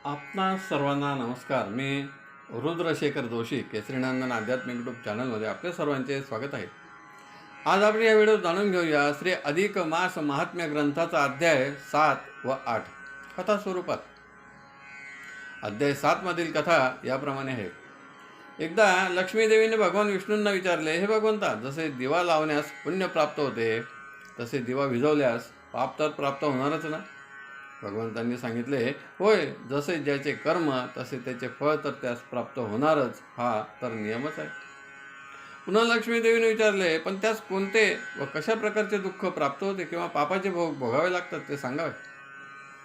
आपणा सर्वांना नमस्कार. मी रुद्रशेखर जोशी, केसरीनंदन आध्यात्मिक यूट्यूब चॅनलमध्ये आपल्या सर्वांचे स्वागत आहे. आज आपण या व्हिडिओत जाणून घेऊया श्री अधिक मास महात्म्य ग्रंथाचा अध्याय 7 व 8 कथा स्वरूपात. अध्याय 7 मधील कथा याप्रमाणे आहे. एकदा लक्ष्मीदेवीने भगवान विष्णूंना विचारले, हे भगवंता, जसे दिवा लावण्यास पुण्य प्राप्त होते तसे दिवा विझवल्यास पाप तर प्राप्त होणारच ना? भगवंतांनी सांगितले, होय, जसे ज्याचे कर्म तसे त्याचे फळ तर त्यास प्राप्त होणारच, हा तर नियमच आहे. पुन्हा लक्ष्मीदेवीने विचारले, पण त्यास कोणते व कशा प्रकारचे दुःख प्राप्त होते किंवा पापाचे भोग भोगावे लागतात ते सांगावे.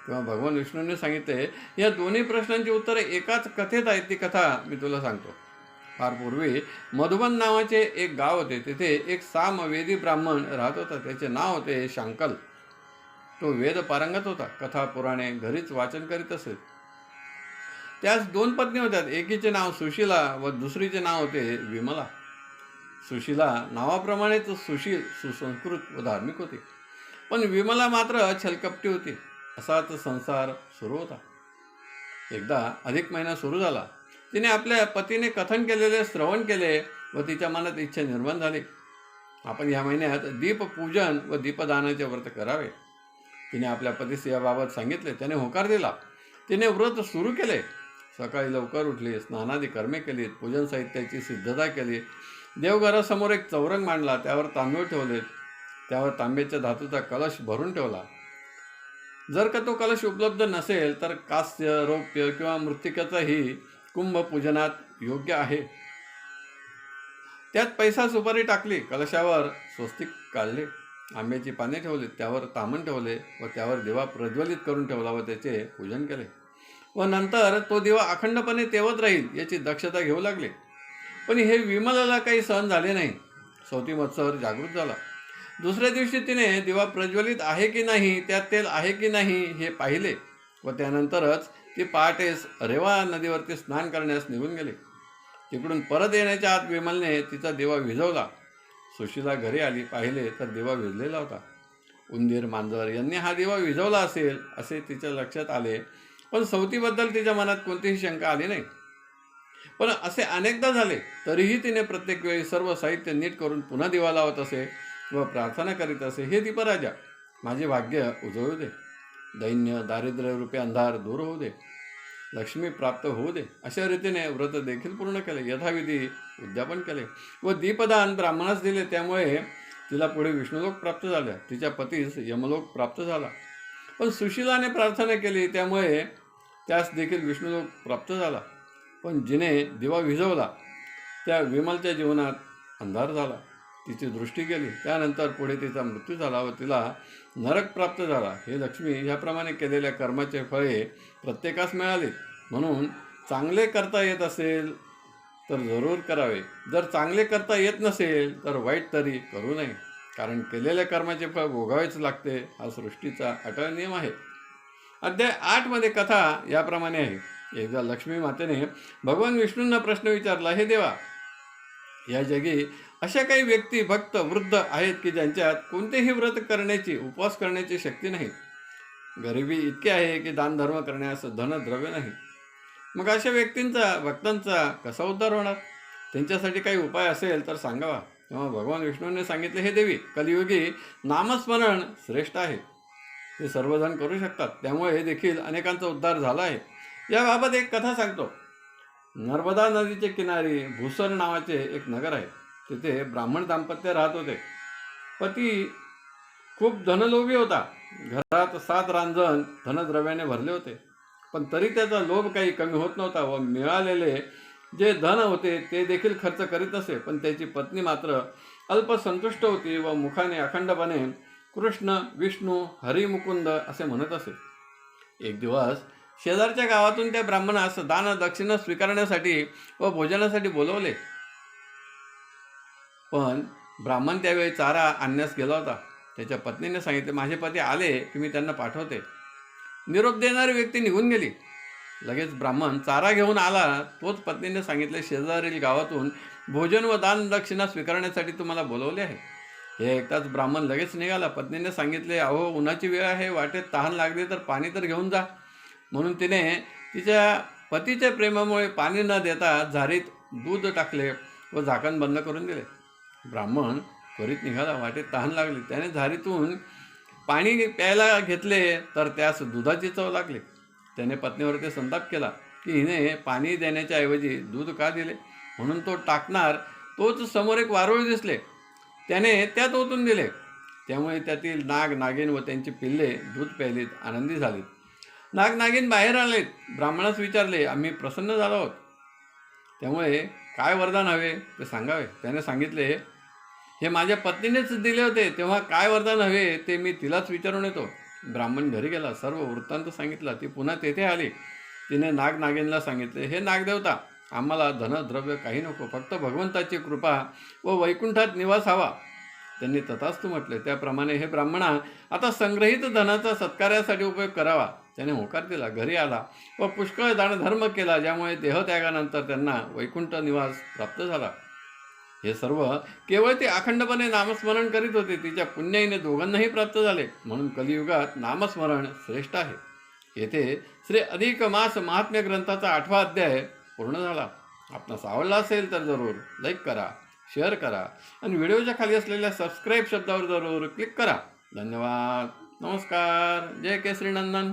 तेव्हा भगवान विष्णूंनी सांगितले, या दोन्ही प्रश्नांची उत्तरे एकाच कथेत आहेत. ती कथा मी तुला सांगतो. फार पूर्वी मधुबन नावाचे एक गाव होते. तिथे एक सामवेदी ब्राह्मण राहत होता. त्याचे नाव होते शांकल. तो वेद पारंगत होता. कथा पुराणे घरीच वाचन करीत असे. त्यास दोन पत्नी होत्या. एकीचे नाव सुशीला व दुसरीचे नाव होते विमला. सुशीला नावाप्रमाणेच सुशील, सुसंस्कृत व धार्मिक होती, पण विमला मात्र छलकपटी होती. असाच संसार सुरू होता. एकदा अधिक महिना सुरू झाला. तिने आपल्या पतीने कथन केलेले श्रवण केले व तिच्या मनात इच्छा निर्माण झाली, आपण या महिन्यात दीपपूजन व दीपदानाचे व्रत करावे. तिने आपल्या पतीस याबाबत सांगितले. त्याने होकार दिला. तिने व्रत सुरू केले. सकाळी लवकर उठली, स्नानादी कर्मे केलीत, पूजन साहित्याची सिद्धता केली. देवघरासमोर एक चौरंग मांडला. त्यावर तांदूळ ठेवले. त्यावर तांब्याच्या धातूचा कलश भरून ठेवला. जर का तो कलश उपलब्ध नसेल तर कास्य, रौप्य किंवा मृत्तिकाचाही कुंभ पूजनात योग्य आहे. त्यात पैसा सुपारी टाकली. कलशावर स्वस्तिक काढले. आंब्याची पाने ठेवली. त्यावर तामण ठेवले व त्यावर दिवा प्रज्वलित करून ठेवला व त्याचे पूजन केले व नंतर तो दिवा अखंडपणे तेवत राहील याची दक्षता घेऊ लागले. पण हे विमलाला काही सहन झाले नाही. सवती मत्सर जागृत झाला. दुसऱ्या दिवशी तिने दिवा प्रज्वलित आहे की नाही, त्यात तेल आहे की नाही हे पाहिले व त्यानंतरच ती पहाटेस रेवा नदीवरती स्नान करण्यास निघून गेली. तिकडून परत येण्याच्या आत विमलने तिचा दिवा विझवला. सुशीला घरी आली. पाहिले तर दिवा विझलेला होता. उंदीर, मांजर यांनी हा दिवा विझवला असेल असे तिच्या लक्षात आले, पण सवतीबद्दल तिच्या मनात कोणतीही शंका आली नाही. पण असे अनेकदा झाले तरीही तिने प्रत्येक वेळी सर्व साहित्य नीट करून पुन्हा दिवा लावत असे व प्रार्थना करीत असे, हे दीपराजा, माझे भाग्य उजळू दे, दैन्य दारिद्र्य रूपी अंधार दूर होऊ दे, लक्ष्मी प्राप्त होऊ दे. अशा रीतीने व्रत देखील पूर्ण केले. यथाविधी उद्यापन केले व दीपदान ब्राह्मणास दिले. त्यामुळे तिला पुढे विष्णुलोक प्राप्त झाल्या. तिच्या पतीस यमलोक प्राप्त झाला. पण सुशीलाने प्रार्थना केली त्यामुळे त्यास देखील विष्णुलोक प्राप्त झाला. पण जिने दिवा विझवला त्या विमलच्या जीवनात अंधार झाला. तिची दृष्टी गेली. त्यानंतर पुढे तिचा मृत्यू झाला व तिला नरक प्राप्त झाला. हे लक्ष्मी, ह्याप्रमाणे केलेल्या कर्माचे फळे प्रत्येकास मिळाले. म्हणून चांगले करता येत असेल तर जरूर करावे. जर चांगले करता येत नसेल तर वाईट तरी करू नये, कारण केलेल्या कर्माचे फळ भोगावेच लागते. हा सृष्टीचा अटळ नियम आहे. अध्याय 8 मध्ये कथा याप्रमाणे आहे. एकदा लक्ष्मी मातेने भगवान विष्णूंना प्रश्न विचारला, हे देवा, या जगी अशा काही व्यक्ती, भक्त, वृद्ध आहेत की ज्यांच्यात कोणतेही व्रत करण्याची, उपवास करण्याची शक्ती नाही. गरिबी इतकी आहे की दानधर्म करण्यास धनद्रव्य नाही. मग अशा व्यक्तींचा, भक्तांचा कसा उद्धार होणार? त्यांच्यासाठी काही उपाय असेल तर सांगावा. तेव्हा भगवान विष्णूंनी सांगितले, हे देवी, कलियुगी नामस्मरण श्रेष्ठ आहे. ते सर्वजण करू शकतात. त्यामुळे देखील अनेकांचा उद्धार झाला आहे. याबाबत एक कथा सांगतो. नर्मदा नदीच्या किनारी भूसर नावाचे एक नगर आहे. तिथे ब्राह्मण दाम्पत्य राहत होते. पती खूप धनलोभी होता. घरात 7 रांजण धनद्रव्याने भरले होते, पण तरी त्याचा लोभ काही कमी होत नव्हता व मिळालेले जे धन होते ते देखील खर्च करीत असे. पण त्याची पत्नी मात्र अल्पसंतुष्ट होती व मुखाने अखंडपणे कृष्ण, विष्णू, हरी, मुकुंद असे म्हणत असे. एक दिवस शेजारच्या गावातून त्या ब्राह्मणास दान दक्षिणा स्वीकारण्यासाठी व भोजनासाठी बोलवले. पण ब्राह्मण त्यावेळी चारा आणण्यास गेला होता. त्याच्या पत्नीने सांगितले, माझे पती आले की मी त्यांना पाठवते. निरोप देणारी व्यक्ती निघून गेली. लगेच ब्राह्मण चारा घेऊन आला. तोच पत्नीने सांगितले, शेजारील गावातून भोजन व दान दक्षिणा स्वीकारण्यासाठी तुम्हाला बोलवले आहे. हे ऐकताच ब्राह्मण लगेच निघाला. पत्नीने सांगितले, अहो, उन्हाची वेळ आहे, वाटेत तहान लागली तर पाणी तर घेऊन जा. म्हणून तिने तिच्या पतीच्या प्रेमामुळे पाणी न देता झारीत दूध टाकले व झाकण बंद करून दिले. ब्राह्मण त्वरित निघाला. वाटेत तहान लागली. त्याने झारीतून पाणी प्यायला घेतले तर त्यास दुधाची चव लागली. त्याने पत्नीवरती संताप केला की हिने पाणी देण्याच्या ऐवजी दूध का दिले. म्हणून तो टाकणार तोच समोर एक वारुळ दिसले. त्याने त्यात ओतून दिले. त्यामुळे त्यातील नाग नागिन व त्यांची पिल्ले दूध प्यायलीत, आनंदी झालीत. नाग नागिन बाहेर आलेत. ब्राह्मणास विचारले, आम्ही प्रसन्न झालो आहोत, त्यामुळे काय वरदान हवे ते सांगावे. त्याने सांगितले, हे माझ्या पत्नीनेच दिले होते, तेव्हा काय वरदान हवे ते मी तिलाच विचारून येतो. ब्राह्मण घरी गेला. सर्व वृत्तांत सांगितला. ती पुन्हा तेथे आली. तिने नाग नागिनला सांगितले, हे नागदेवता, आम्हाला धनद्रव्य काही नको, फक्त भगवंताची कृपा व वैकुंठात निवास हवा. त्यांनी तथास्तु म्हटले. त्याप्रमाणे हे ब्राह्मणा, आता संग्रहित धनाचा सत्कार्यासाठी उपयोग करावा. त्याने होकार दिला. घरी आला व पुष्कळ दानधर्म केला, ज्यामुळे देहत्यागानंतर त्यांना वैकुंठ निवास प्राप्त झाला. हे सर्व केवळ ते अखंडपणे नामस्मरण करीत होते. तिच्या पुण्याईने दोघांनाही प्राप्त झाले. म्हणून कलियुगात नामस्मरण श्रेष्ठ आहे. येथे श्री अधिक मास महात्म्य ग्रंथाचा 8वा अध्याय पूर्ण झाला. आपणास आवडला असेल तर जरूर लाईक करा, शेअर करा आणि व्हिडिओच्या खाली असलेल्या सबस्क्राईब शब्दावर जरूर क्लिक करा. धन्यवाद. नमस्कार. जय केसरी नंदन.